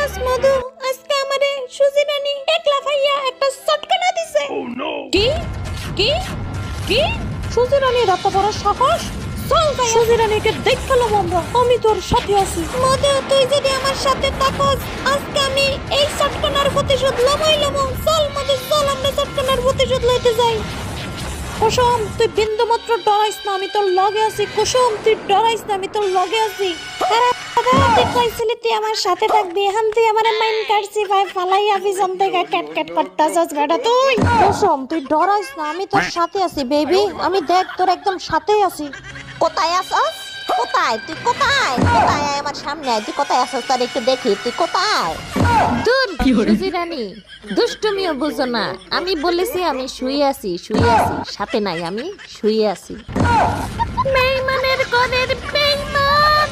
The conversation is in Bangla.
জানোস মধু, আজকে আমারে সুজি রানী একলা ভাইয়া একটা চটকানা দিছে। কি কি কি? সুজি রানীর এত বড় সাহস? চল ভাই, সুজি রানীকে দেখালাম আমরা, আমি তোর সাথে আছি। মধু, তুই যদি আমার সাথে থাকস, আজকে আমি এই চটকানার প্রতিশোধ লমই লমু। চল মধু, চল আমরা চটকানার প্রতিশোধ লইতে যাই। কুসুম, তুই বিন্দু মাত্র ডরাইস না, আমি তোর লগে আছি। কুসুম, তুই ডরাইস না, আমি তোর লগে আছি। তুই কইছিলি তুই আমার সাথে থাকবি, এখন তুই আমার মাইন্ড কাটছি ভাই, ফালাই আবি জমতে গা ক্যাট ক্যাট করতাছস বেটা তুই। কুসুম, তুই ডরাইস না, আমি তোর সাথে আছি বেবি, আমি দেখ তোর একদম সাথেই আছি। কোথায় আসস? কোথায় তুই? কোথায় কোথায় আয় আমার সামনে আয়। তুই কোথায় আসস তার একটু দেখি। তুই কোথায়? দূর সুজি রানী, দুষ্টুমিও বুঝো না। আমি বলেছি আমি শুয়ে আছি, শুয়ে আছি, সাথে নাই, আমি শুয়ে আছি। বেইমানের ঘরের বেইমান।